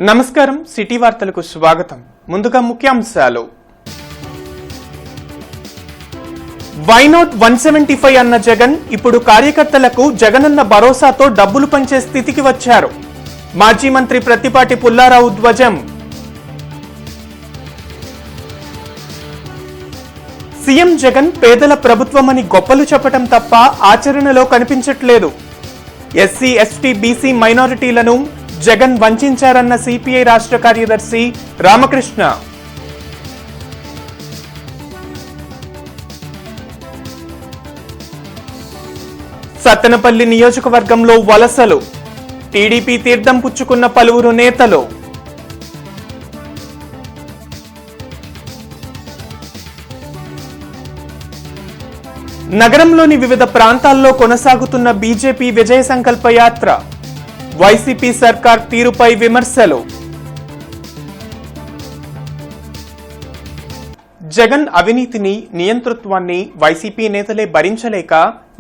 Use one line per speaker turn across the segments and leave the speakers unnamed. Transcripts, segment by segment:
నమస్కారం సిటీ వార్తలకు స్వాగతం. ముందుగా ముఖ్యాంశాలు. వై నాట్ 175 అన్న జగన్ ఇప్పుడు కార్యకర్తలకు జగనన్న భరోసాతో డబ్బులు పంచే స్థితికి వచ్చారు. మాజీ మంత్రి ప్రత్తిపాటి పుల్లారావు ధ్వజం. సీఎం జగన్ పేదల ప్రభుత్వమని గొప్పలు చెప్పడం తప్ప ఆచరణలో కనిపించట్లేదు. ఎస్సీ, ఎస్టీ, బీసీ మైనారిటీలను జగన్ వంచారన్న సిపిఐ రాష్ట్ర కార్యదర్శి రామకృష్ణ. సత్తెనపల్లి నియోజకవర్గంలో వలసలు. టీడీపీ తీర్థం పుచ్చుకున్న పలువురు నేతలు. నగరంలోని వివిధ ప్రాంతాల్లో కొనసాగుతున్న బీజేపీ విజయ సంకల్ప యాత్ర. వైసీపీ సర్కార్ తీరుపై విమర్శలు. జగన్ అవినీతిని, నియంతృత్వాన్ని వైసీపీ నేతలే భరించలేక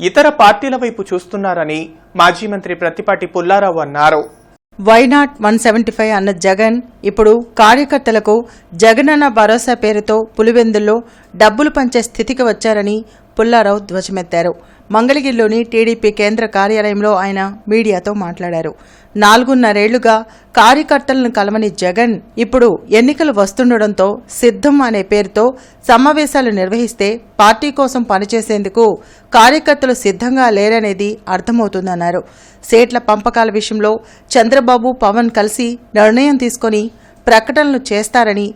ఇతర పార్టీల వైపు చూస్తున్నారని మాజీ మంత్రి ప్రత్తిపాటి పుల్లారావు అన్నారు.
వై నాట్ 175 అన్న జగన్ ఇప్పుడు కార్యకర్తలకు జగనన్న భరోసా పేరుతో పులివెందుల్లో డబ్బులు పంచే స్థితికి వచ్చారని పుల్లారావు ధ్వజమెత్తారు. మంగళగిరిలోని టీడీపీ కేంద్ర కార్యాలయంలో ఆయన మీడియాతో మాట్లాడారు. 4.5 కార్యకర్తలను కలవని జగన్ ఇప్పుడు ఎన్నికలు వస్తుండటంతో సిద్ధం అనే పేరుతో సమావేశాలు నిర్వహిస్తే పార్టీ కోసం పనిచేసేందుకు కార్యకర్తలు సిద్ధంగా లేరనేది అర్థమవుతుందన్నారు. సీట్ల పంపకాల విషయంలో చంద్రబాబు, పవన్ కలిసి నిర్ణయం తీసుకుని ప్రకటనలు చేస్తారని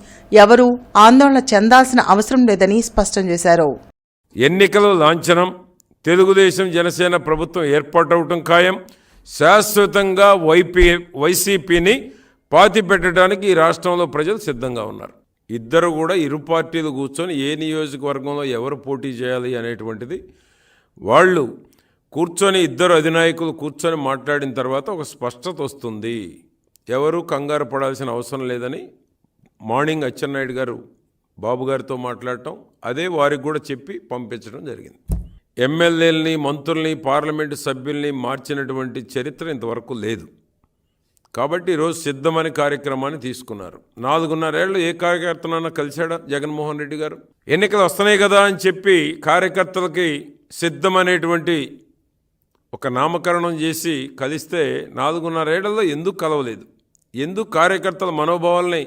ఎవరూ ఆందోళన చెందాల్సిన అవసరం లేదని స్పష్టం చేశారు.
ఎన్నికల లాంఛనం, తెలుగుదేశం జనసేన ప్రభుత్వం ఏర్పాటవటం ఖాయం. శాశ్వతంగా వైసీపీని పాతిపెట్టడానికి ఈ రాష్ట్రంలో ప్రజలు సిద్ధంగా ఉన్నారు. ఇద్దరు కూడా ఇరు పార్టీలు కూర్చొని ఏ నియోజకవర్గంలో ఎవరు పోటీ చేయాలి అనేటువంటిది వాళ్ళు కూర్చొని, ఇద్దరు అధినాయకులు కూర్చొని మాట్లాడిన తర్వాత ఒక స్పష్టత వస్తుంది. ఎవరు కంగారు పడాల్సిన అవసరం లేదని మార్నింగ్ అచ్చెన్నాయుడు గారు బాబు గారితో మాట్లాడటం, అదే వారికి కూడా చెప్పి పంపించడం జరిగింది. ఎమ్మెల్యేలని, మంత్రుల్ని, పార్లమెంటు సభ్యుల్ని మార్చినటువంటి చరిత్ర ఇంతవరకు లేదు. కాబట్టి ఈరోజు సిద్ధమని కార్యక్రమాన్ని తీసుకున్నారు. 4.5 ఏళ్ళు ఏ కార్యకర్తనన్నా కలిశాడా జగన్మోహన్ రెడ్డి గారు? ఎన్నికలు వస్తున్నాయి కదా అని చెప్పి కార్యకర్తలకి సిద్ధమనేటువంటి ఒక నామకరణం చేసి కలిస్తే 4.5 ఏళ్లలో ఎందుకు కలవలేదు? ఎందుకు కార్యకర్తల మనోభావాల్ని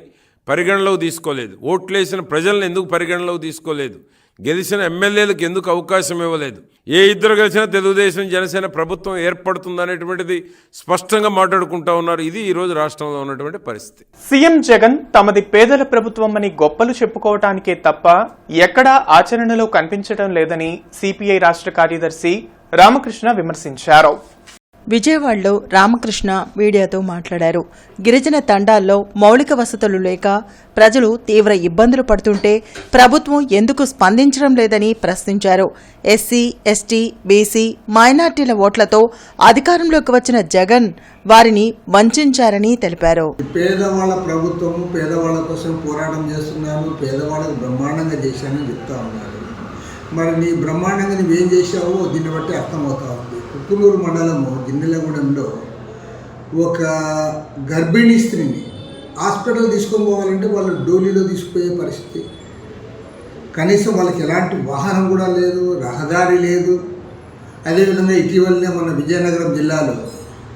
పరిగణలోకి తీసుకోలేదు? ఓట్లేసిన ప్రజల్ని ఎందుకు పరిగణలోకి తీసుకోలేదు? గెలిచిన ఎమ్మెల్యేలకు ఎందుకు అవకాశం ఇవ్వలేదు? ఏ ఇద్దరు కలిసినా తెలుగుదేశం జనసేన ప్రభుత్వం ఏర్పడుతుందనేటువంటిది స్పష్టంగా మాట్లాడుకుంటా ఉన్నారు. ఇది ఈరోజు రాష్ట్రంలో ఉన్నటువంటి పరిస్థితి.
సీఎం జగన్ తమది పేదల ప్రభుత్వం అని గొప్పలు చెప్పుకోవటానికే తప్ప ఎక్కడా ఆచరణలో కనిపించడం లేదని సిపిఐ రాష్ట్ర కార్యదర్శి రామకృష్ణ విమర్శించారు.
విజయవాడలో రామకృష్ణ మీడియాతో మాట్లాడారు. గిరిజన తండాల్లో మౌలిక వసతులు లేక ప్రజలు తీవ్ర ఇబ్బందులు పడుతుంటే ప్రభుత్వం ఎందుకు స్పందించడం లేదని ప్రశ్నించారు. ఎస్సీ, ఎస్టీ, బీసీ మైనార్టీల ఓట్లతో అధికారంలోకి వచ్చిన జగన్ వారిని వంచారని తెలిపారు.
పేదవాళ్ల ప్రభుత్వము, పేదవాళ్ల కోసం పోరాటం చేస్తున్నాను, పేదవాళ్ళకు బ్రహ్మాండంగా చేశానని చెప్తా ఉన్నారు. మరి నీ బ్రహ్మాండంగా నువ్వేం చేశావో దీన్ని బట్టి అర్థమవుతా ఉంది. కుక్కునూరు మండలము గిన్నెలగూడెంలో ఒక గర్భిణీ స్త్రీని హాస్పిటల్ తీసుకొని పోవాలంటే వాళ్ళు డోలీలో తీసుకుపోయే పరిస్థితి. కనీసం వాళ్ళకి ఎలాంటి వాహనం కూడా లేదు, రహదారి లేదు. అదేవిధంగా ఇటీవలనే మన విజయనగరం జిల్లాలో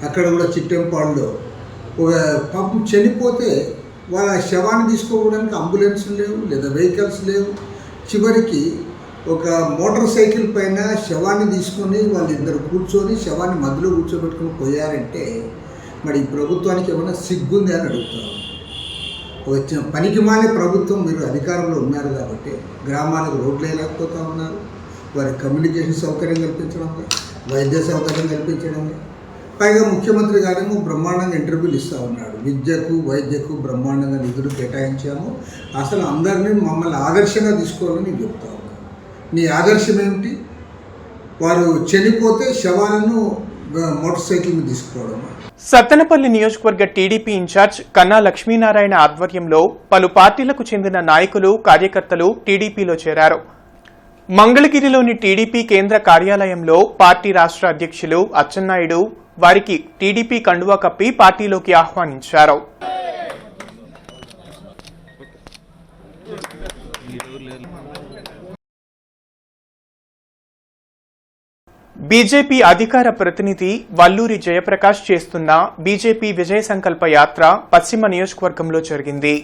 అక్కడ కూడా చిట్టెంపాడులో ఒక పాపం చనిపోతే వాళ్ళ శవాన్ని తీసుకోవడానికి అంబులెన్స్లు లేవు, లేదా వెహికల్స్ లేవు. చివరికి ఒక మోటార్ సైకిల్ పైన శవాన్ని తీసుకొని వాళ్ళిద్దరు కూర్చొని శవాన్ని మధ్యలో కూర్చోబెట్టుకుని పోయారంటే మరి ఈ ప్రభుత్వానికి ఏమైనా సిగ్గుంది అని అడుగుతారు. వచ్చిన పనికి మానే ప్రభుత్వం. మీరు అధికారంలో ఉన్నారు కాబట్టి గ్రామాలకు రోడ్లు వేయలేకపోతూ ఉన్నారు. వారి కమ్యూనికేషన్ సౌకర్యం కల్పించడం, వైద్య సౌకర్యం కల్పించడం, పైగా ముఖ్యమంత్రి గారేమో బ్రహ్మాండంగా ఇంటర్వ్యూలు ఇస్తూ ఉన్నాడు. విద్యకు, వైద్యకు బ్రహ్మాండంగా నిధులు కేటాయించాము, అసలు అందరినీ మమ్మల్ని ఆదర్శంగా తీసుకోవాలని చెప్తా ఉన్నాను. నీ ఆదర్శం ఏమిటి? వారు చనిపోతే శవాలను మోటార్ సైకిల్ మీద తీసుకోవడం.
సత్తెనపల్లి నియోజకవర్గ టీడీపీ ఇన్ఛార్జ్ కన్నా లక్ష్మీనారాయణ ఆధ్వర్యంలో పలు పార్టీలకు చెందిన నాయకులు, కార్యకర్తలు టీడీపీలో చేరారు. మంగళగిరిలోని టీడీపీ కేంద్ర కార్యాలయంలో పార్టీ రాష్ట్ర అధ్యక్షులు అచ్చెన్నాయుడు వారికి టీడీపీ కండువా కప్పి పార్టీలోకి ఆహ్వానించారు. బీజేపీ అధికార ప్రతినిధి వల్లూరి జయప్రకాష్ చేస్తున్న బీజేపీ విజయ సంకల్ప యాత్ర పశ్చిమ నియోజకవర్గంలో జరిగింది.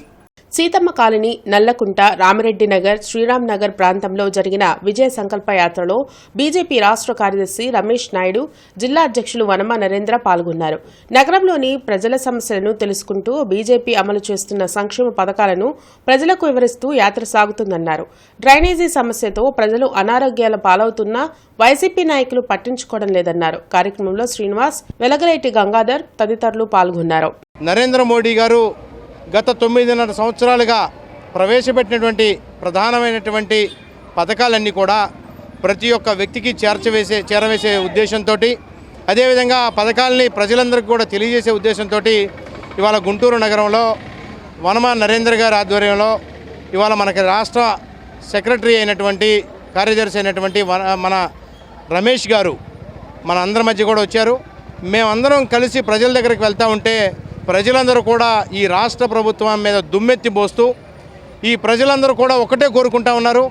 సీతమ్మ కాలనీ, నల్లకుంట, రామిరెడ్డి నగర్, శ్రీరామ్ నగర్ ప్రాంతంలో జరిగిన విజయ సంకల్ప యాత్రలో బీజేపీ రాష్ట్ర కార్యదర్శి రమేష్ నాయుడు, జిల్లా అధ్యక్షులు వనమ నరేంద్ర పాల్గొన్నారు. నగరంలోని ప్రజల సమస్యలను తెలుసుకుంటూ బీజేపీ అమలు చేస్తున్న సంక్షేమ పథకాలను ప్రజలకు వివరిస్తూ యాత్ర సాగుతుందన్నారు. డ్రైనేజీ సమస్యతో ప్రజలు అనారోగ్యాల పాలవుతున్నా వైసీపీ నాయకులు పట్టించుకోవడం లేదన్నారు. కార్యక్రమంలో శ్రీనివాస్, వెలగలేటి గంగాధర్ తదితరులు పాల్గొన్నారు.
నరేంద్ర మోడీ గారు గత 9.5 సంవత్సరాలుగా ప్రవేశపెట్టినటువంటి ప్రధానమైనటువంటి పథకాలన్నీ కూడా ప్రతి ఒక్క వ్యక్తికి చేరవేసే ఉద్దేశంతో, అదేవిధంగా పథకాలని ప్రజలందరికీ కూడా తెలియజేసే ఉద్దేశంతో ఇవాళ గుంటూరు నగరంలో వనమ నరేంద్ర గారి ఆధ్వర్యంలో ఇవాళ మనకి రాష్ట్ర సెక్రటరీ అయినటువంటి కార్యదర్శి అయినటువంటి మన రమేష్ గారు మన అందరి మధ్య కూడా వచ్చారు. మేమందరం కలిసి ప్రజల దగ్గరికి వెళ్తూ ఉంటే ప్రజలందరూ కూడా ఈ రాష్ట్ర ప్రభుత్వం మీద దుమ్మెత్తి పోస్తూ ఈ ప్రజలందరూ కూడా ఒకటే కోరుకుంటా ఉన్నారు,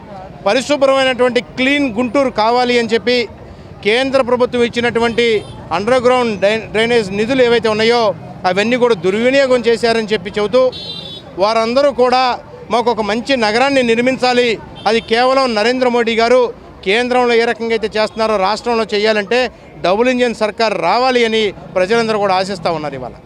పరిశుభ్రమైనటువంటి క్లీన్ గుంటూరు కావాలి అని చెప్పి కేంద్ర ప్రభుత్వం ఇచ్చినటువంటి అండర్ గ్రౌండ్ డ్రైనేజ్ నిధులు ఏవైతే ఉన్నాయో అవన్నీ కూడా దుర్వినియోగం చేశారని చెప్పి చెబుతూ వారందరూ కూడా మాకు ఒక మంచి నగరాన్ని నిర్మించాలి, అది కేవలం నరేంద్ర మోడీ గారు కేంద్రంలో ఏ రకంగా అయితే చేస్తున్నారో రాష్ట్రంలో చేయాలంటే డబుల్ ఇంజిన్ సర్కార్ రావాలి అని ప్రజలందరూ కూడా ఆశిస్తూ ఉన్నారు. ఇవాళ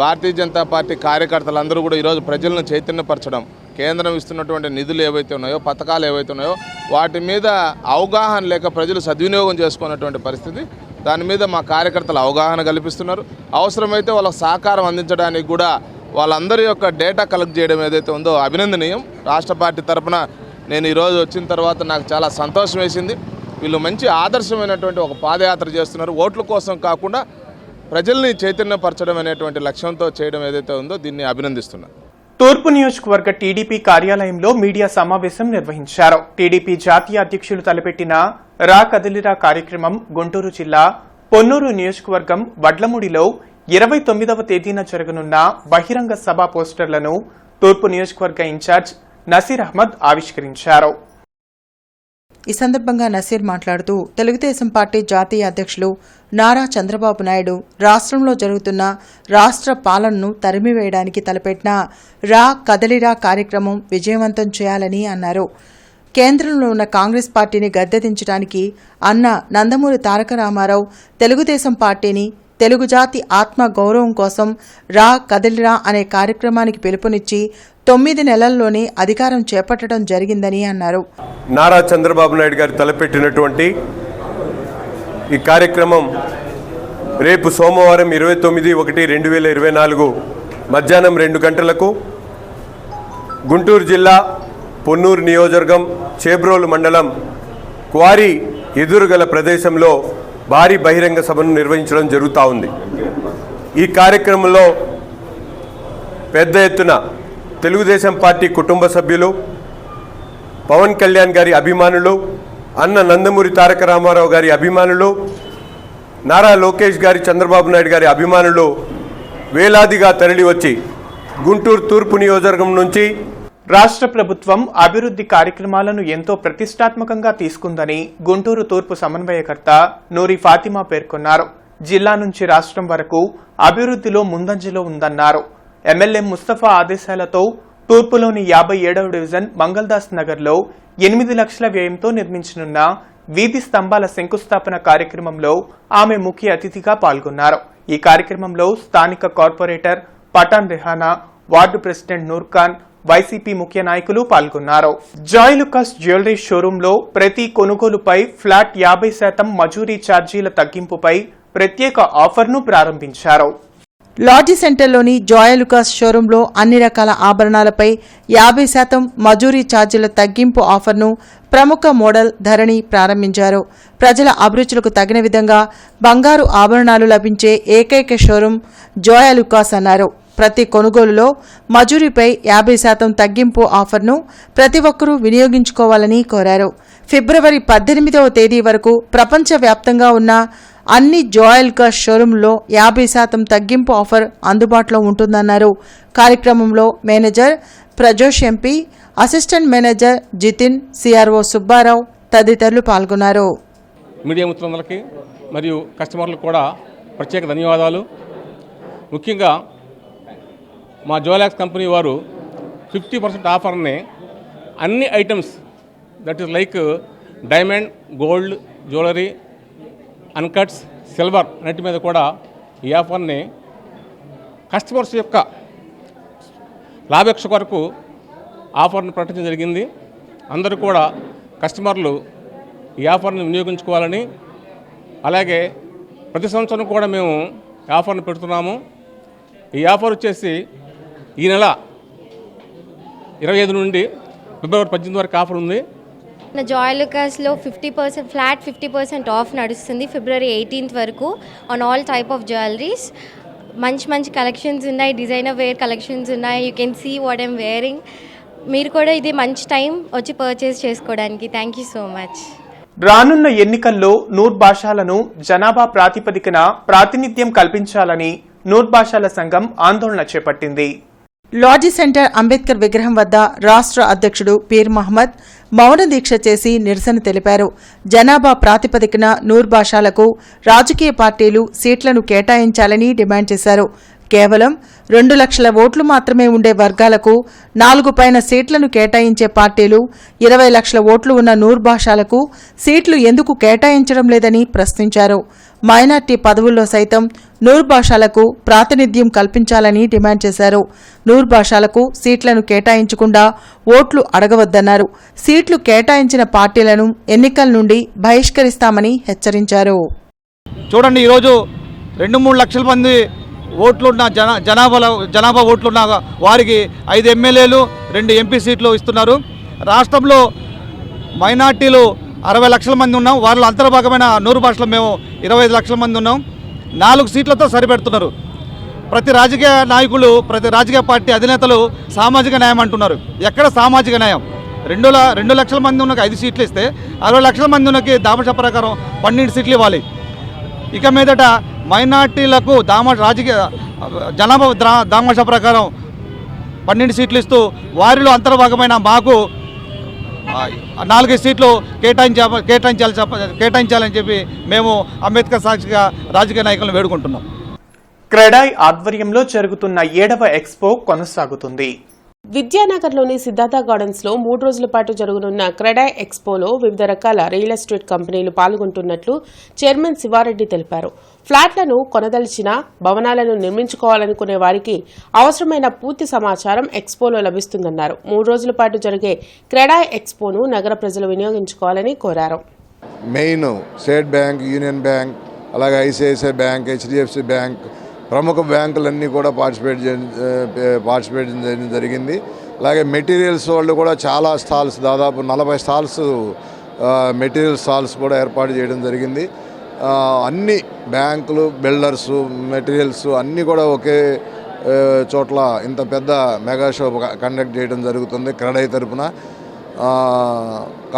భారతీయ జనతా పార్టీ కార్యకర్తలందరూ కూడా ఈరోజు ప్రజలను చైతన్యపరచడం, కేంద్రం ఇస్తున్నటువంటి నిధులు ఏవైతే ఉన్నాయో, పథకాలు ఏవైతే ఉన్నాయో వాటి మీద అవగాహన లేక ప్రజలు సద్వినియోగం చేసుకున్నటువంటి పరిస్థితి. దాని మీద మా కార్యకర్తలు అవగాహన కల్పిస్తున్నారు. అవసరమైతే వాళ్ళకు సహకారం అందించడానికి కూడా వాళ్ళందరి యొక్క డేటా కలెక్ట్ చేయడం ఏదైతే ఉందో అభినందనీయం. రాష్ట్ర పార్టీ తరఫున నేను ఈరోజు వచ్చిన తర్వాత నాకు చాలా సంతోషం వేసింది. వీళ్ళు మంచి ఆదర్శమైనటువంటి ఒక పాదయాత్ర చేస్తున్నారు. ఓట్ల కోసం కాకుండా ప్రజల్ని చైతన్యపరచడం అనేటువంటి లక్ష్యంతో చేయడం ఏదైతే ఉందో దీన్ని అభినందిస్తున్నారు.
తూర్పు నియోజకవర్గ టీడీపీ కార్యాలయంలో మీడియా సమావేశం నిర్వహించారు. టీడీపీ జాతీయ అధ్యక్షులు తలపెట్టిన రా కదిలిరా కార్యక్రమం గుంటూరు జిల్లా పొన్నూరు నియోజకవర్గం వడ్లమూడిలో 29వ తేదీన జరగనున్న బహిరంగ సభ పోస్టర్లను తూర్పు నియోజకవర్గ ఇన్ఛార్జ్ నసీర్ అహ్మద్ ఆవిష్కరించారు.
ఈ సందర్భంగా నసీర్ మాట్లాడుతూ తెలుగుదేశం పార్టీ జాతీయ అధ్యక్షులు నారా చంద్రబాబు నాయుడు రాష్ట్రంలో జరుగుతున్న రాష్ట్ర పాలనను తరిమివేయడానికి తలపెట్టిన రా కదలిరా కార్యక్రమం విజయవంతం చేయాలని అన్నారు. కేంద్రంలో ఉన్న కాంగ్రెస్ పార్టీని గద్దెదించడానికి అన్న నందమూరి తారక రామారావు తెలుగుదేశం పార్టీని తెలుగు జాతి ఆత్మ గౌరవం కోసం రా కదిలిరా అనే కార్యక్రమానికి పిలుపునిచ్చి 9 నెలల్లోనే అధికారం చేపట్టడం జరిగిందని అన్నారు.
నారా చంద్రబాబు నాయుడు గారు తలపెట్టినటువంటి ఈ కార్యక్రమం రేపు సోమవారం 29/1/2024 మధ్యాహ్నం 2 గంటలకు గుంటూరు జిల్లా పొన్నూరు నియోజకవర్గం చేబ్రోలు మండలం క్వారీ ఎదురుగల ప్రదేశంలో భారీ బహిరంగ సభను నిర్వహించడం జరుగుతూ ఉంది. ఈ కార్యక్రమంలో పెద్ద ఎత్తున తెలుగుదేశం పార్టీ కుటుంబ సభ్యులు, పవన్ కళ్యాణ్ గారి అభిమానులు, అన్న నందమూరి తారక రామారావు గారి అభిమానులు, నారా లోకేష్ గారి, చంద్రబాబు నాయుడు గారి అభిమానులు వేలాదిగా తరలివచ్చి గుంటూరు తూర్పు నియోజకవర్గం నుంచి
రాష్ట్ర ప్రభుత్వం అభివృద్ధి కార్యక్రమాలను ఎంతో ప్రతిష్టాత్మకంగా తీసుకుందని గుంటూరు తూర్పు సమన్వయకర్త నూరి ఫాతిమా పేర్కొన్నారు. జిల్లా నుంచి రాష్ట్రం వరకు అభివృద్ధిలో ముందంజలో ఉందన్నారు. ఎమ్మెల్యే ముస్తఫా ఆదేశాలతో తూర్పులోని 57వ డివిజన్ మంగళదాస్ నగర్లో 8 లక్షల వ్యయంతో నిర్మించనున్న వీధి స్తంభాల శంకుస్థాపన కార్యక్రమంలో ఆమె ముఖ్య అతిథిగా పాల్గొన్నారు. ఈ కార్యక్రమంలో స్థానిక corporator Pathan Rehana, ward president Noorkhan, YCP ముఖ్య నాయకులు పాల్గొన్నారు. జాయ్ లుకాస్ జ్యువెలరీ షోరూంలో ప్రతి కొనుగోలుపై ఫ్లాట్ 50% మజూరీ ఛార్జీల తగ్గింపుపై ప్రత్యేక ఆఫర్ను ప్రారంభించారు.
లాడ్జీ సెంటర్లోని జాయ్ లుకాస్ షోరూంలో అన్ని రకాల ఆభరణాలపై 50% మజూరీ ఛార్జీల తగ్గింపు ఆఫర్ను ప్రముఖ మోడల్ ధరణి ప్రారంభించారు. ప్రజల అభిరుచులకు తగిన విధంగా బంగారు ఆభరణాలు లభించే ఏకైక షోరూం జాయ్ లుకాస్ అన్నారు. ప్రతి కొనుగోలులో మజూరీపై 50% తగ్గింపు ఆఫర్ను ప్రతి ఒక్కరూ వినియోగించుకోవాలని కోరారు. ఫిబ్రవరి 18వ తేదీ వరకు ప్రపంచవ్యాప్తంగా ఉన్న అన్ని జాయ్ లుకాస్ షోరూంలో 50% తగ్గింపు ఆఫర్ అందుబాటులో ఉంటుందన్నారు. కార్యక్రమంలో manager Prajosh MP, assistant manager Jithin, CRO Subbarao తదితరులు పాల్గొన్నారు.
మీడియా మిత్రులందరికీ మరియు కస్టమర్లకు కూడా ప్రత్యేక ధన్యవాదాలు. ముఖ్యంగా మా జ్యువెలర్స్ కంపెనీ వారు 50% ఆఫర్ని అన్ని items that is like diamond, gold, jewellery, అన్కట్స్, silver అన్నిటి మీద కూడా ఈ ఆఫర్ని కస్టమర్స్ యొక్క లాభేక్ష కొరకు ఆఫర్ని ప్రకటించడం జరిగింది. అందరూ కూడా కస్టమర్లు ఈ ఆఫర్ని వినియోగించుకోవాలని, అలాగే ప్రతి సంవత్సరం కూడా మేము ఈ ఆఫర్ని పెడుతున్నాము. ఈ ఆఫర్ వచ్చేసి ఈ నెల 25 నుండి ఫిబ్రవరి 18 వరకు ఆఫర్ ఉంది.
జాయ్ లుకాస్లో 50% ఫ్లాట్ 50% ఆఫ్ నడుస్తుంది ఫిబ్రవరి 18th వరకు on all type of jewelleries. మంచి కలెక్షన్స్ ఉన్నాయి, డిజైనర్ వేర్ కలెక్షన్స్ ఉన్నాయి. You can see what I'm wearing. మీరు కూడా ఇది మంచి టైం వచ్చి పర్చేస్ చేసుకోవడానికి. Thank you so much.
రానున్న ఎన్నికల్లో నూర్ భాషాలను జనాభా ప్రాతిపదికన ప్రాతినిధ్యం కల్పించాలని నూర్ భాషాల సంఘం ఆందోళన చేపట్టింది.
లాడ్జీ సెంటర్ అంబేద్కర్ విగ్రహం వద్ద రాష్ట్ర అధ్యక్షుడు పీర్ మహమ్మద్ మౌన దీక్ష చేసి నిరసన తెలిపారు. జనాభా ప్రాతిపదికన నూర్ భాషాలకు రాజకీయ పార్టీలు సీట్లను కేటాయించాలని డిమాండ్ చేశారు. కేవలం 2 లక్షల ఓట్లు మాత్రమే ఉండే వర్గాలకు 4 పైన సీట్లను కేటాయించే పార్టీలు 20 లక్షల ఓట్లు ఉన్న నూర్ భాషాలకు సీట్లు ఎందుకు కేటాయించడం లేదని ప్రశ్నించారు. మైనార్టీ పదవుల్లో సైతం నూర్ భాషాలకు ప్రాతినిధ్యం కల్పించాలని డిమాండ్ చేశారు. నూర్ భాషాలకు సీట్లను కేటాయించకుండా ఓట్లు అడగవద్దన్నారు. సీట్లు కేటాయించిన పార్టీలను ఎన్నికల నుండి బహిష్కరిస్తామని హెచ్చరించారు.
చూడండి, ఈరోజు 2-3 లక్షల మంది ఓట్లున్న జనాభా ఓట్లున్న వారికి 5 ఎమ్మెల్యేలు 2 ఎంపీ సీట్లు ఇస్తున్నారు. రాష్ట్రంలో మైనార్టీలు 60 లక్షల మంది ఉన్నాం. వారిలో అంతర్భాగమైన నూరు భాషలో మేము 25 లక్షల మంది ఉన్నాం. 4 సీట్లతో సరిపెడుతున్నారు. ప్రతి రాజకీయ నాయకులు, ప్రతి రాజకీయ పార్టీ అధినేతలు సామాజిక న్యాయం అంటున్నారు. ఎక్కడ సామాజిక న్యాయం? 2 లక్షల మంది ఉన్నకి 5 సీట్లు ఇస్తే 60 లక్షల మంది ఉన్నకి దామాషా ప్రకారం 12 సీట్లు ఇవ్వాలి. ఇక మీదట మైనార్టీలకు రాజకీయ జనాభా దామాషా ప్రకారం 12 సీట్లు ఇస్తూ వారిలో అంతర్భాగమైన మాకు 4 సీట్లు కేటాయించాలని చెప్పి మేము అంబేద్కర్ సాక్షిగా రాజకీయ నాయకులను వేడుకుంటున్నాం.
క్రెడాయ్ ఆధ్వర్యంలో జరుగుతున్న 7వ ఎక్స్పో కొనసాగుతుంది.
విద్యానగర్లోని సిద్ధార్థ గార్డెన్స్ లో 3 రోజుల పాటు జరగనున్న క్రెడాయ్ ఎక్స్పోలో వివిధ రకాల రియల్ ఎస్టేట్ కంపెనీలు పాల్గొంటున్నట్లు చైర్మన్ శివారెడ్డి తెలిపారు. ఫ్లాట్లను కొనదలిచిన, భవనాలను నిర్మించుకోవాలనుకునే వారికి అవసరమైన పూర్తి సమాచారం ఎక్స్పోలో లభిస్తుందన్నారు. 3 రోజుల పాటు జరిగే క్రెడాయ్ ఎక్స్పోను నగర ప్రజలు వినియోగించుకోవాలని కోరారు.
Main state bank, union bank, అలాగే ఐసిఐసిఐ బ్యాంక్, హెచ్డిఎఫ్సి బ్యాంక్, ప్రముఖ బ్యాంకులన్నీ కూడా పార్టిసిపేట్ చేయడం జరిగింది. అలాగే మెటీరియల్స్ వాళ్ళు కూడా చాలా స్టాల్స్, దాదాపు 40 స్టాల్స్, మెటీరియల్ స్టాల్స్ కూడా ఏర్పాటు చేయడం జరిగింది. అన్ని బ్యాంకులు, బిల్డర్సు, మెటీరియల్స్ అన్నీ కూడా ఒకే చోట్ల ఇంత పెద్ద మెగా షో కండక్ట్ చేయడం జరుగుతుంది క్రెడాయ్ తరపున.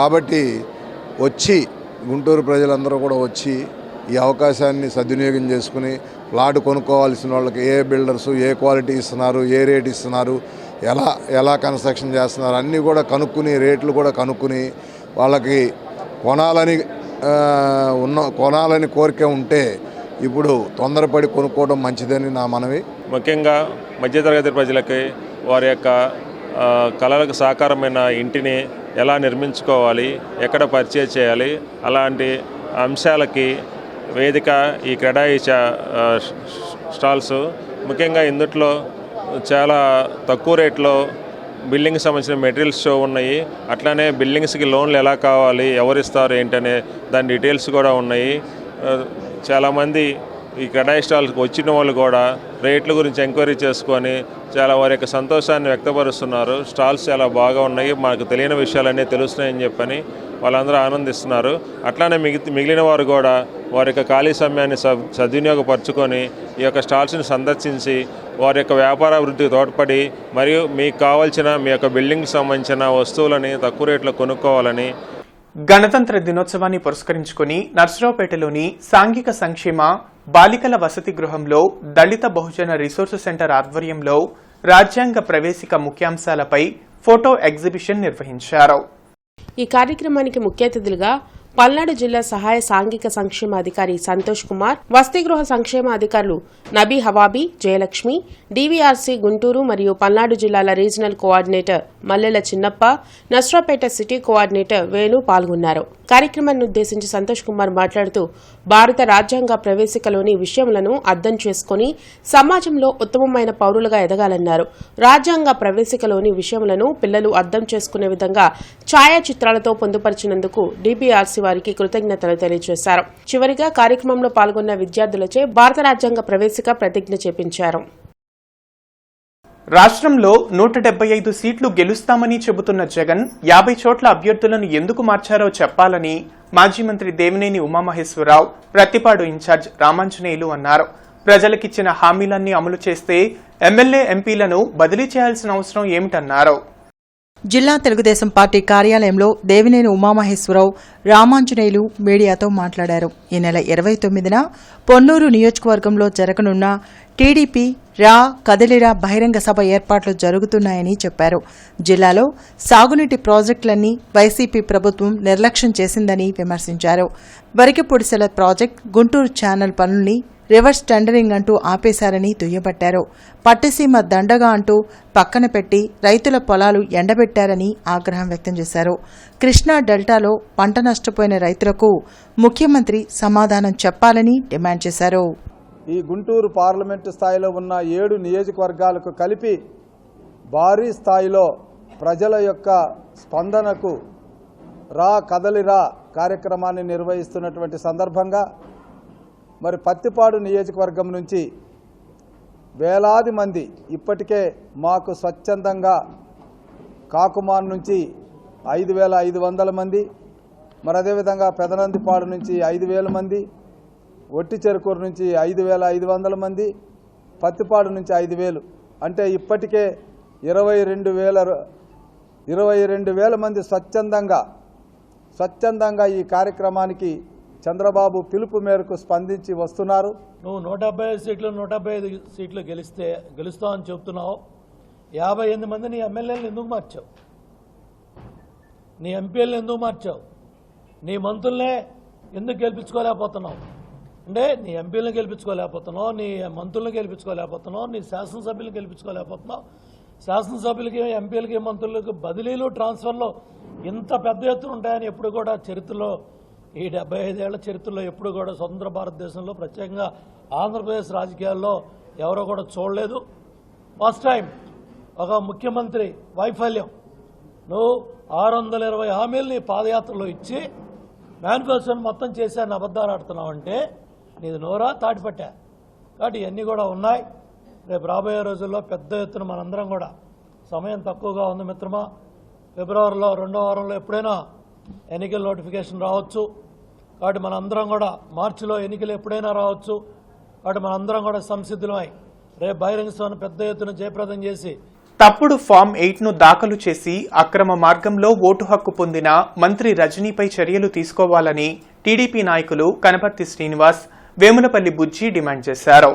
కాబట్టి గుంటూరు ప్రజలందరూ కూడా వచ్చి ఈ అవకాశాన్ని సద్వినియోగం చేసుకుని ప్లాట్ కొనుక్కోవాల్సిన వాళ్ళకి ఏ బిల్డర్సు ఏ క్వాలిటీ ఇస్తున్నారు, ఏ రేట్ ఇస్తున్నారు, ఎలా కన్స్ట్రక్షన్ చేస్తున్నారు అన్నీ కూడా కనుక్కుని, రేట్లు కూడా కనుక్కుని వాళ్ళకి కొనాలని కోరిక ఉంటే ఇప్పుడు తొందరపడి కొనుక్కోవడం మంచిదని నా మనవి.
ముఖ్యంగా మధ్యతరగతి ప్రజలకి వారి యొక్క కళలకు సాకారమైన ఇంటిని ఎలా నిర్మించుకోవాలి, ఎక్కడ పర్చేజ్ చేయాలి, అలాంటి అంశాలకి వేదిక ఈ క్రెడాయ్ స్టాల్స్. ముఖ్యంగా ఇందుట్లో చాలా తక్కువ రేట్లో బిల్డింగ్కి సంబంధించిన మెటీరియల్స్ షో ఉన్నాయి. అట్లానే బిల్డింగ్స్కి లోన్లు ఎలా కావాలి, ఎవరిస్తారు ఏంటనే దాని డీటెయిల్స్ కూడా ఉన్నాయి. చాలామంది ఈ క్రెడాయ్ స్టాల్స్కి వచ్చిన వాళ్ళు కూడా రేట్ల గురించి ఎంక్వైరీ చేసుకొని చాలా వారి యొక్క సంతోషాన్ని వ్యక్తపరుస్తున్నారు. స్టాల్స్ చాలా బాగా ఉన్నాయి, మాకు తెలియని విషయాలన్నీ తెలుస్తున్నాయని చెప్పని వాళ్ళందరూ ఆనందిస్తున్నారు. అట్లానే మిగిలిన వారు కూడా వారి యొక్క ఖాళీ సమయాన్ని సద్వినియోగపరచుకొని ఈ యొక్క స్టాల్స్ని సందర్శించి వారి యొక్క వ్యాపారాభివృద్ధికి తోడ్పడి మరియు మీకు కావాల్సిన మీ యొక్క బిల్డింగ్కి సంబంధించిన వస్తువులని తక్కువ రేట్లో కొనుక్కోవాలని.
గణతంత్ర దినోత్సవాన్ని పురస్కరించుకుని నర్సరావుపేటలోని సాంఘిక సంక్షేమ బాలికల వసతి గృహంలో దళిత బహుజన రిసోర్స్ సెంటర్ ఆధ్వర్యంలో రాజ్యాంగ ప్రవేశిక ముఖ్యాంశాలపై ఫోటో ఎగ్జిబిషన్ నిర్వహించారు.
ఈ కార్యక్రమానికి ముఖ్య అతిథులుగా పల్నాడు జిల్లా సహాయ సాంఘిక సంక్షేమ అధికారి సంతోష్ కుమార్, వసతిగృహ సంక్షేమ అధికారులు నబీ హవాబీ, జయలక్ష్మి, డీవీఆర్సీ గుంటూరు మరియు పల్నాడు జిల్లాల రీజనల్ కోఆర్డినేటర్ మల్లెల చిన్నప్ప, నస్రాపేట సిటీ కోఆర్డినేటర్ వేణు పాల్గొన్నారు. కార్యక్రమాన్ని ఉద్దేశించి సంతోష్ కుమార్ మాట్లాడుతూ భారత రాజ్యాంగ ప్రవేశికలోని విషయములను అర్థం చేసుకుని సమాజంలో ఉత్తమమైన పౌరులుగా ఎదగాలన్నారు. రాజ్యాంగ ప్రవేశికలోని విషయములను పిల్లలు అర్థం చేసుకునే విధంగా ఛాయాచిత్రాలతో పొందుపరిచినందుకు డీబీఆర్సీ వారికి కృతజ్ఞతలు తెలియజేశారు. చివరిగా కార్యక్రమంలో పాల్గొన్న విద్యార్థులచే భారత రాజ్యాంగ ప్రవేశిక ప్రతిజ్ఞ చేపించారు.
రాష్ట్రంలో 175 సీట్లు గెలుస్తామని చెబుతున్న జగన్ 50 చోట్ల అభ్యర్థులను ఎందుకు మార్చారో చెప్పాలని మాజీ మంత్రి దేవినేని ఉమామహేశ్వరరావు, ప్రత్తిపాడు ఇన్ఛార్జ్ రామాంజనేయులు అన్నారు. ప్రజలకిచ్చిన హామీలన్నీ అమలు చేస్తే ఎమ్మెల్యే ఎంపీలను బదిలీ చేయాల్సిన అవసరం ఏమిటన్నారు.
జిల్లా తెలుగుదేశం పార్టీ కార్యాలయంలో దేవినేని ఉమామహేశ్వరరావు, రామాంజనేయులు మీడియాతో మాట్లాడారు. ఈ నెల 29న పొన్నూరు నియోజకవర్గంలో జరగనున్న టీడీపీ రా కదిలిరా బహిరంగ సభ ఏర్పాట్లు జరుగుతున్నాయని చెప్పారు. జిల్లాలో సాగునీటి ప్రాజెక్టులన్నీ వైసీపీ ప్రభుత్వం నిర్లక్ష్యం చేసిందని విమర్శించారు. వరికిపొడిసెల ప్రాజెక్టు, గుంటూరు ఛానల్ పనుల్ని రివర్స్ టెండరింగ్ అంటూ ఆపేశారని దుయ్యబట్టారు. పట్టిసీమ దండగా అంటూ పక్కన పెట్టి రైతుల పొలాలు ఎండబెట్టారని ఆగ్రహం వ్యక్తం చేశారు. కృష్ణా డెల్టాలో పంట నష్టపోయిన రైతులకు ముఖ్యమంత్రి సమాధానం చెప్పాలని డిమాండ్ చేశారు.
ఈ గుంటూరు పార్లమెంటు స్థాయిలో ఉన్న 7 నియోజకవర్గాలకు కలిపి భారీ స్థాయిలో ప్రజల యొక్క స్పందనకు రా కదలిరా కార్యక్రమాన్ని నిర్వహిస్తున్నటువంటి సందర్భంగా మరి పత్తిపాడు నియోజకవర్గం నుంచి వేలాది మంది ఇప్పటికే మాకు స్వచ్ఛందంగా కాకుమాన్ నుంచి 5,500 మంది, మరి అదేవిధంగా పెదనందిపాడు నుంచి 5,000 మంది, ఒట్టి చెరుకూరు నుంచి 5,500 మంది, పత్తిపాడు నుంచి 5,000, అంటే ఇప్పటికే 22,000 మంది స్వచ్ఛందంగా ఈ కార్యక్రమానికి చంద్రబాబు పిలుపు మేరకు స్పందించి వస్తున్నారు.
నువ్వు 175 సీట్లు 175 సీట్లు గెలుస్తావని చెప్తున్నావు. 58 మంది నీ ఎమ్మెల్యేలను ఎందుకు మార్చావు? నీ ఎంపీలను ఎందుకు మార్చావు? నీ మంత్రులనే ఎందుకు గెలిపించుకోలేకపోతున్నావు? అంటే నీ ఎంపీలను గెలిపించుకోలేకపోతున్నావు, నీ మంత్రులను గెలిపించుకోలేకపోతున్నావు, నీ శాసనసభ్యులను గెలిపించుకోలేకపోతున్నావు. శాసనసభ్యులకి, ఎంపీలకి, మంత్రులకు బదిలీలు, ట్రాన్స్ఫర్లు ఇంత పెద్ద ఎత్తున ఉంటాయని ఎప్పుడు కూడా చరిత్రలో, ఈ 75 ఏళ్ల చరిత్రలో ఎప్పుడు కూడా స్వతంత్ర భారతదేశంలో, ప్రత్యేకంగా ఆంధ్రప్రదేశ్ రాజకీయాల్లో ఎవరో కూడా చూడలేదు. ఫస్ట్ టైం ఒక ముఖ్యమంత్రి వైఫల్యం. నువ్వు 620 హామీలని పాదయాత్రలో ఇచ్చి మేనిఫెస్టోని మొత్తం చేశాను అబద్ధాలు ఆడుతున్నావంటే నీది నోరా తాటిపట్టా. కాబట్టి ఇవన్నీ కూడా ఉన్నాయి. రేపు రాబోయే రోజుల్లో పెద్ద ఎత్తున మనందరం కూడా, సమయం తక్కువగా ఉంది మిత్రమా, ఫిబ్రవరిలో 2వ వారంలో ఎప్పుడైనా ఎన్నికల నోటిఫికేషన్ రావచ్చు. కాబట్టి మనందరం కూడా మార్చిలో ఎన్నికలు ఎప్పుడైనా రావచ్చు. కాబట్టి మనందరం కూడా సంసిద్ధులమై రేపు బహిరంగ సభను పెద్ద ఎత్తున జయప్రదం చేసి
తప్పుడు ఫామ్ 8ను దాఖలు చేసి అక్రమ మార్గంలో ఓటు హక్కు పొందిన మంత్రి రజనీపై చర్యలు తీసుకోవాలని టీడీపీ నాయకులు కనపర్తి శ్రీనివాస్, వేములపల్లి బుజ్జి డిమాండ్ చేశారు.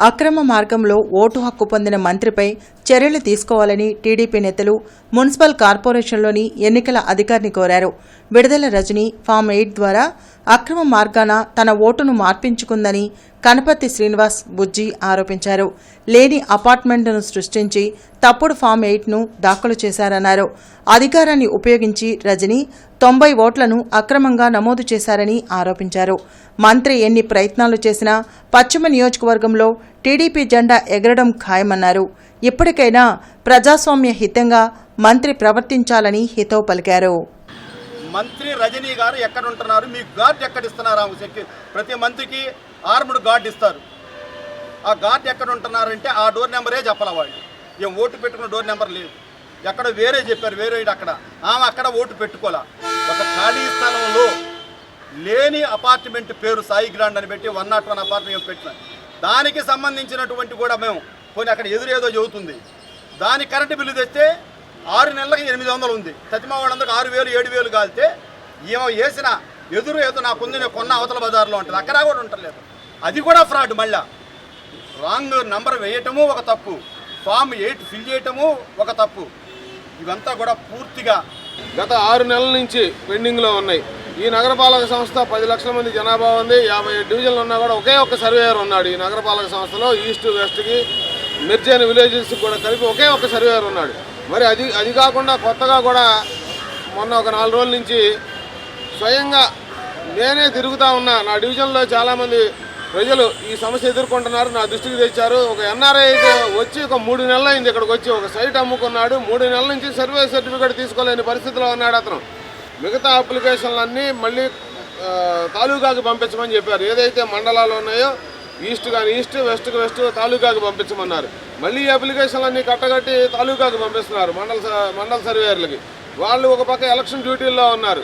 అక్రమ మార్గంలో ఓటు హక్కు పొందిన మంత్రిపై చర్యలు తీసుకోవాలని టీడీపీ నేతలు మున్సిపల్ కార్పొరేషన్లోని ఎన్నికల అధికారిని కోరారు. విడుదల రజని ఫామ్ 8 ద్వారా అక్రమ మార్గాన తన ఓటును మార్పించుకుందని కనపర్తి శ్రీనివాస్, బుజ్జి ఆరోపించారు. లేని అపార్ట్మెంట్ను సృష్టించి తప్పుడు ఫామ్ 8ను దాఖలు చేశారన్నారు. అధికారాన్ని ఉపయోగించి రజని 90 ఓట్లను అక్రమంగా నమోదు చేశారని ఆరోపించారు. మంత్రి ఎన్ని ప్రయత్నాలు చేసినా పశ్చిమ నియోజకవర్గంలో టీడీపీ జెండా ఎగరడం ఖాయమన్నారు. ఇప్పటికైనా ప్రజాస్వామ్య హితంగా మంత్రి ప్రవర్తించాలని హితవు పలికారు.
మంత్రి రజనీ గారు ఎక్కడ ఉంటున్నారు? మీకు గార్డ్ ఎక్కడ ఇస్తున్నారు? ప్రతి మంత్రికి ఆర్మ్డ్ గార్డ్ ఇస్తారు. ఆ గార్డ్ ఎక్కడ ఉంటున్నారంటే ఆ డోర్ నెంబరే చెప్పాల. వాళ్ళు ఏం ఓటు పెట్టుకున్న డోర్ నెంబర్ లేదు, ఎక్కడ వేరే చెప్పారు, వేరే అక్కడ ఆమె అక్కడ ఓటు పెట్టుకోలే. ఒక ఖాళీ స్థలంలో లేని అపార్ట్మెంట్ పేరు సాయి గ్రాండ్ అని పెట్టి 101 అపార్ట్మెంట్ పెట్టిన దానికి సంబంధించినటువంటి కూడా మేము పోనీ అక్కడ ఎదురేదో చెబుతుంది. దానికి కరెంటు బిల్లు తెస్తే 6 నెలలకు 800 ఉంది. సతిమా వాళ్ళందరికి 6,000 7,000 కాలితే ఏమో వేసిన ఎదురు ఏదో నాకుంది, నేను కొన్న అవతల బజార్లో ఉంటుంది, అక్కడ కూడా ఉండలేదు. అది కూడా ఫ్రాడ్. మళ్ళా రాంగ్ నంబర్ వేయటము ఒక తప్పు, ఫామ్ 8 ఫిల్ చేయటము ఒక తప్పు. ఇవంతా కూడా పూర్తిగా
గత 6 నెలల నుంచి పెండింగ్లో ఉన్నాయి. ఈ నగరపాలక సంస్థ 10 లక్షల మంది జనాభా ఉంది, 50 డివిజన్లు ఉన్నా కూడా ఒకే ఒక్క సర్వేయర్ ఉన్నాడు. ఈ నగరపాలక సంస్థలో ఈస్ట్ వెస్ట్కి మెర్జ్ అయిన విలేజెస్కి కూడా కలిపి ఒకే ఒక్క సర్వేయర్ ఉన్నాడు. మరి అది కాకుండా కొత్తగా కూడా మొన్న ఒక 4 రోజుల నుంచి స్వయంగా నేనే తిరుగుతూ ఉన్నా. నా డివిజన్లో చాలామంది ప్రజలు ఈ సమస్య ఎదుర్కొంటున్నారు, నా దృష్టికి తెచ్చారు. ఒక ఎన్ఆర్ఐ అయితే వచ్చి ఒక 3 నెలలు అయింది ఇక్కడికి వచ్చి, ఒక సైట్ అమ్ముకున్నాడు. 3 నెలల నుంచి సర్వే సర్టిఫికేట్ తీసుకోలేని పరిస్థితిలో ఉన్నాడు అతను. మిగతా అప్లికేషన్లన్నీ మళ్ళీ తాలూకాకి పంపించమని చెప్పారు. ఏదైతే మండలాలు ఉన్నాయో ఈస్ట్ కానీ ఈస్ట్, వెస్ట్కి వెస్ట్ తాలూకాకి పంపించమన్నారు. మళ్ళీ ఈ అప్లికేషన్లన్నీ కట్టగట్టి తాలూకాకి పంపిస్తున్నారు మండల సర్వేయర్లకి. వాళ్ళు ఒక పక్క ఎలక్షన్ డ్యూటీల్లో ఉన్నారు.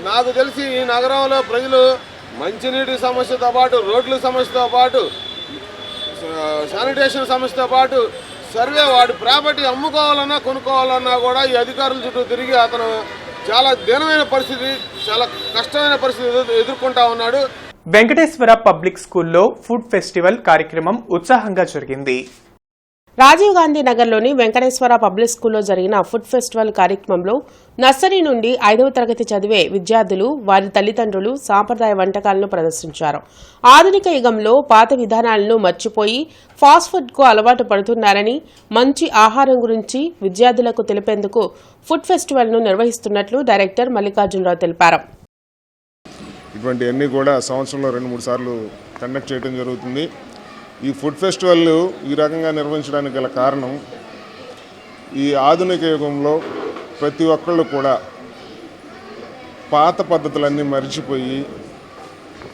నాకు తెలిసి ఈ నగరంలో ప్రజలు మంచినీటి సమస్యతో పాటు, రోడ్ల సమస్యతో పాటు, శానిటేషన్ సమస్యతో పాటు సర్వే వాడి ప్రాపర్టీ అమ్ముకోవాలన్నా కొనుక్కోవాలన్నా కూడా ఈ అధికారుల చుట్టూ తిరిగి అతను చాలా దీనమైన పరిస్థితి, చాలా కష్టమైన పరిస్థితి ఎదుర్కొంటా ఉన్నాడు.
వెంకటేశ్వర పబ్లిక్ స్కూల్లో ఫుడ్ ఫెస్టివల్ కార్యక్రమం ఉత్సాహంగా జరిగింది.
రాజీవ్ గాంధీ నగర్లోని వెంకటేశ్వర పబ్లిక్ స్కూల్లో జరిగిన ఫుడ్ ఫెస్టివల్ కార్యక్రమంలో నర్సరీ నుండి 5వ తరగతి చదివే విద్యార్థులు, వారి తల్లిదండ్రులు సాంప్రదాయ వంటకాలను ప్రదర్శించారు. ఆధునిక యుగంలో పాత విధానాలను మర్చిపోయి ఫాస్ట్ ఫుడ్కు అలవాటు పడుతున్నారని, మంచి ఆహారం గురించి విద్యార్థులకు తెలిపేందుకు ఫుడ్ ఫెస్టివల్ను నిర్వహిస్తున్నట్లు డైరెక్టర్ మల్లికార్జునరావు తెలిపారు.
ఇటువంటివన్నీ కూడా సంవత్సరంలో 2-3 సార్లు కండక్ట్ చేయడం జరుగుతుంది. ఈ ఫుడ్ ఫెస్టివల్ ఈ రకంగా నిర్వహించడానికి గల కారణం, ఈ ఆధునిక యుగంలో ప్రతి ఒక్కళ్ళు కూడా పాత పద్ధతులన్నీ మర్చిపోయి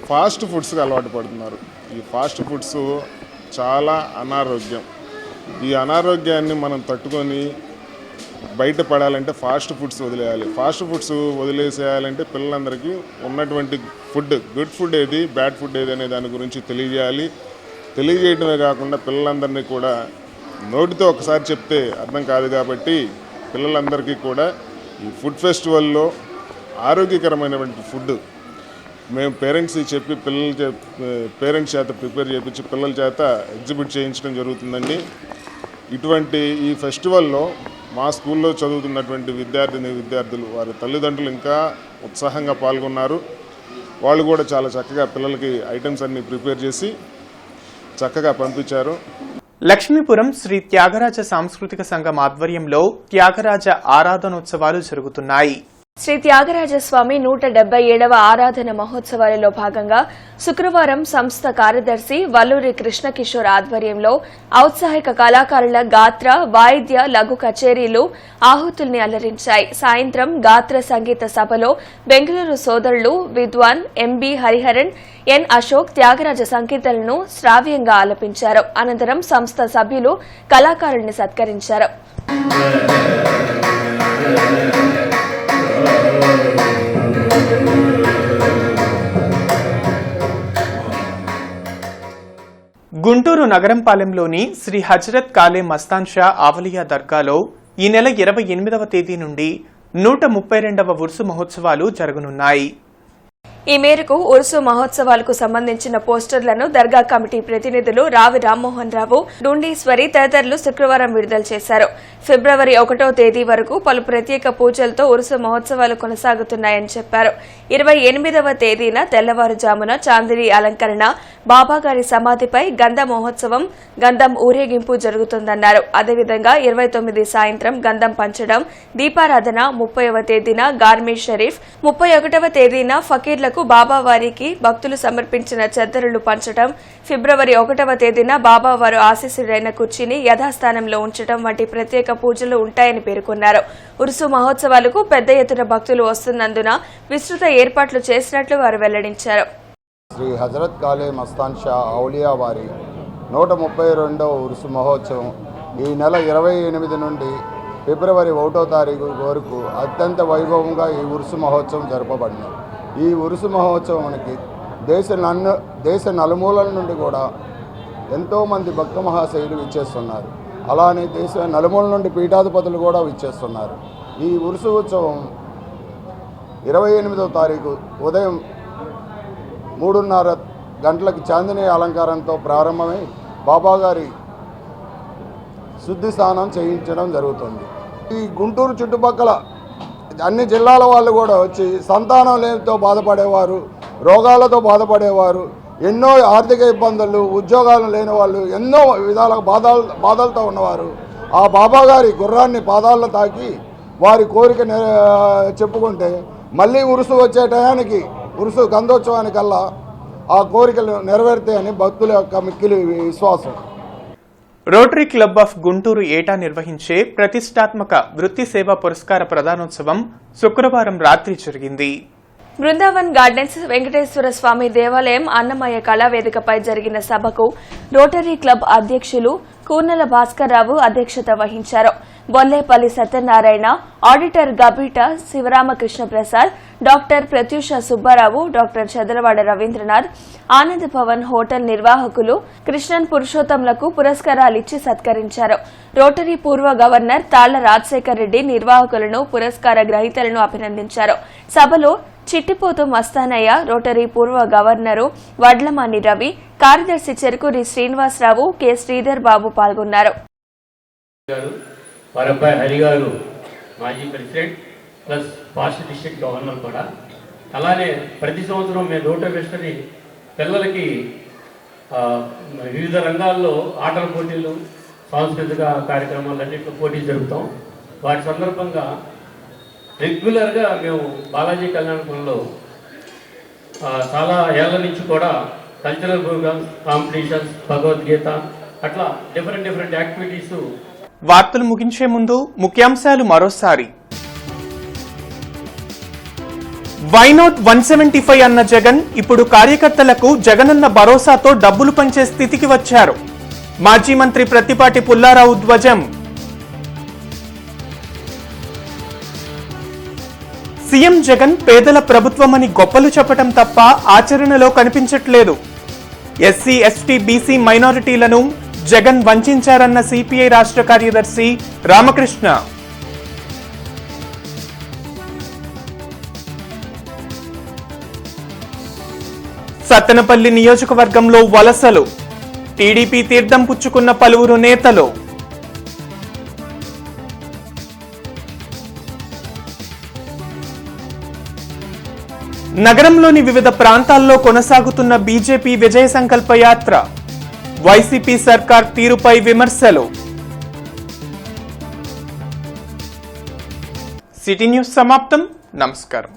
ఫాస్ట్ ఫుడ్స్కి అలవాటు పడుతున్నారు. ఈ ఫాస్ట్ ఫుడ్స్ చాలా అనారోగ్యం. ఈ అనారోగ్యాన్ని మనం తట్టుకొని బయటపడాలంటే ఫాస్ట్ ఫుడ్స్ వదిలేయాలి. ఫాస్ట్ ఫుడ్స్ వదిలేసేయాలంటే పిల్లలందరికీ ఉన్నటువంటి ఫుడ్, గుడ్ ఫుడ్ ఏది, బ్యాడ్ ఫుడ్ ఏది అనే దాని గురించి తెలియజేయడమే కాకుండా పిల్లలందరినీ కూడా నోటితో ఒకసారి చెప్తే అర్థం కాదు కాబట్టి పిల్లలందరికీ కూడా ఈ ఫుడ్ ఫెస్టివల్లో ఆరోగ్యకరమైనటువంటి ఫుడ్ మేము పేరెంట్స్ చెప్పి పేరెంట్స్ చేత ప్రిపేర్ చేయించి పిల్లల చేత ఎగ్జిబిట్ చేయించడం జరుగుతుందండి. ఇటువంటి ఈ ఫెస్టివల్లో మా స్కూల్లో చదువుతున్నటువంటి విద్యార్థులు, వారి తల్లిదండ్రులు ఇంకా ఉత్సాహంగా పాల్గొన్నారు. వాళ్ళు కూడా చాలా చక్కగా పిల్లలకి ఐటమ్స్ అన్ని ప్రిపేర్ చేసి చక్కగా పంపించారు.
లక్ష్మీపురం శ్రీ త్యాగరాజ సాంస్కృతిక సంఘం ఆధ్వర్యంలో త్యాగరాజ ఆరాధనోత్సవాలు జరుగుతున్నాయి.
శ్రీ త్యాగరాజస్వామి 177వ ఆరాధన మహోత్సవాలలో భాగంగా శుక్రవారం సంస్థ కార్యదర్శి వల్లూరి కృష్ణకిషోర్ ఆధ్వర్యంలో ఔత్సాహిక కళాకారుల గాత్ర, వాయిద్య, లఘు కచేరీలు ఆహుతుల్ని అలరించాయి. సాయంత్రం గాత్ర సంగీత సభలో బెంగళూరు సోదరులు విద్వాన్ ఎంబి హరిహరన్, ఎన్ అశోక్ త్యాగరాజ సంకీర్తనలను శ్రావ్యంగా ఆలపించారు. అనంతరం సంస్థ సభ్యులు కళాకారుల్ని సత్కరించారు.
గుంటూరు నగరంపాలెంలోని శ్రీ హజరత్ కాలే మస్తాన్ షా ఆవలియా దర్గాలో ఈ నెల 28వ తేదీ నుండి 132వ ఉర్సు మహోత్సవాలు జరగనున్నాయి.
ఈ మేరకు ఉర్సు మహోత్సవాలకు సంబంధించిన పోస్టర్లను దర్గా కమిటీ ప్రతినిధులు రావి రామ్మోహన్ రావు, డుండీశ్వరి తదితరులు శుక్రవారం విడుదల చేశారు. ఫిబ్రవరి 1వ తేదీ వరకు పలు ప్రత్యేక పూజలతో ఉర్సు మహోత్సవాలు కొనసాగుతున్నాయని చెప్పారు. 28వ తేదీన తెల్లవారుజామున చాందిని అలంకరణ, బాబాగారి సమాధిపై గంధ మహోత్సవం, గంధం ఊరేగింపు జరుగుతుందన్నారు. అదేవిధంగా 29 సాయంత్రం గంధం పంచడం, దీపారాధన, 30వ తేదీన గార్మీ షరీఫ్, 31వ తేదీన ఫకీర్లకు బాబావారికి భక్తులు సమర్పించిన చెద్దరులు పంచడం, ఫిబ్రవరి 1వ తేదీన బాబావారు ఆశీస్సులైన కుర్చీని యథాస్థానంలో ఉంచడం వంటి ప్రత్యేక పూజలు ఉంటాయని పేర్కొన్నారు. ఉరుసు మహోత్సవాలకు పెద్ద ఎత్తున భక్తులు వస్తున్నందున విస్తృత ఏర్పాట్లు చేసినట్లు వారు వెల్లడించారు.
శ్రీ హజరత్ కాలే మస్తాన్ షా ఔలియా వారి 132వ ఉరుసు మహోత్సవం ఈ నెల 28 నుండి ఫిబ్రవరి 1వ తారీఖు వరకు అత్యంత వైభవంగా ఈ ఉరుసు మహోత్సవం జరపబడింది. ఈ ఉరుసు మహోత్సవానికి దేశ నలుమూలల నుండి కూడా ఎంతోమంది భక్త మహాశయులు విచ్చేస్తున్నారు. అలానే దేశ నలుమూల నుండి పీఠాధిపతులు కూడా విచ్చేస్తున్నారు. ఈ ఉరుసు ఉత్సవం 28వ తారీఖు ఉదయం 3:30 గంటలకు చాందిని అలంకారంతో ప్రారంభమై బాబాగారి శుద్ధి స్నానం చేయించడం జరుగుతుంది. ఈ గుంటూరు చుట్టుపక్కల అన్ని జిల్లాల వాళ్ళు కూడా వచ్చి సంతానం లేమితో బాధపడేవారు, రోగాలతో బాధపడేవారు, ఎన్నో ఆర్థిక ఇబ్బందులు, ఉద్యోగాలు లేని వాళ్ళు, ఎన్నో విధాల బాధలతో ఉన్నవారు ఆ బాబా గారి గుర్రాన్ని పాదాల్లో తాకి వారి కోరిక చెప్పుకుంటే మళ్ళీ ఉరుసు వచ్చే టయానికి, ఉరుసు గంధోత్సవానికల్లా ఆ కోరికలు నెరవేరుతాయని భక్తుల యొక్క మిక్కిలి విశ్వాసం.
రోటరీ క్లబ్ ఆఫ్ గుంటూరు ఏటా నిర్వహించే ప్రతిష్టాత్మక వృత్తి సేవా పురస్కార ప్రదానోత్సవం శుక్రవారం రాత్రి జరిగింది.
బృందావన్ గార్డెన్స్ వెంకటేశ్వర స్వామి దేవాలయం అన్నమయ్య కళావేదికపై జరిగిన సభకు రోటరీ క్లబ్ అధ్యక్షులు కూనల భాస్కర్రావు అధ్యక్షత వహించారు. Bollepalli Satyanarayana, auditor Gabita Sivaramakrishna Prasad, doctor Pratyusha Subbarao, doctor Chadalavada Ravindranath, Anand Bhavan hotel నిర్వాహకులు కృష్ణన్ పురుషోత్తంలకు పురస్కారాలిచ్చి సత్కరించారు. రోటరీ పూర్వ గవర్నర్ తాళ్ల రాజశేఖర్ రెడ్డి నిర్వాహకులను, పురస్కార గ్రహీతలను అభినందించారు. సభలో చిట్టిపోతు మస్తానయ్య, రోటరీ పూర్వ గవర్నరు వడ్లమాని రవి, కార్యదర్శి చెరుకూరి శ్రీనివాసరావు, కె శ్రీధర్ బాబు పాల్గొన్నారు.
వారి అబ్బాయి హరి గారు మాజీ president plus past district governor కూడా. అలానే ప్రతి సంవత్సరం మేము రోటరీ వెస్టరీ పిల్లలకి వివిధ రంగాల్లో ఆటల పోటీలు, సాంస్కృతిక కార్యక్రమాలన్నింటిలో పోటీలు జరుపుతాం. వాటి సందర్భంగా రెగ్యులర్గా మేము బాలాజీ కళ్యాణపురంలో చాలా ఏళ్ల నుంచి కూడా కల్చరల్ ప్రోగ్రామ్స్, కాంపిటీషన్స్, భగవద్గీత అట్లా డిఫరెంట్ యాక్టివిటీస్.
వార్తలు ముగించే ముందు ముఖ్యాంశాలు మరోసారి. వైనాట్ 175 అన్న జగన్ ఇప్పుడు కార్యకర్తలకు జగనన్న భరోసాతో డబ్బులు పంచే స్థితికి వచ్చారు. మాజీ మంత్రి ప్రత్తిపాటి పుల్లారావు ధ్వజం. సీఎం జగన్ పేదల ప్రభుత్వమని గొప్పలు చెప్పడం తప్ప ఆచరణలో కనిపించట్లేదు. ఎస్సీ, ఎస్టీ, బీసీ మైనారిటీలను జగన్ వంచారన్న సిపిఐ రాష్ట్ర కార్యదర్శి రామకృష్ణ. సత్తెనపల్లి నియోజకవర్గంలో వలసలు, టీడీపీ తీర్థం పుచ్చుకున్న పలువురు నేతలు. నగరంలోని వివిధ ప్రాంతాల్లో కొనసాగుతున్న బీజేపీ విజయ సంకల్ప యాత్ర, వైసీపీ సర్కార్ తీరుపై విమర్శలు. సిటీ న్యూస్ సమాప్తం. నమస్కారం.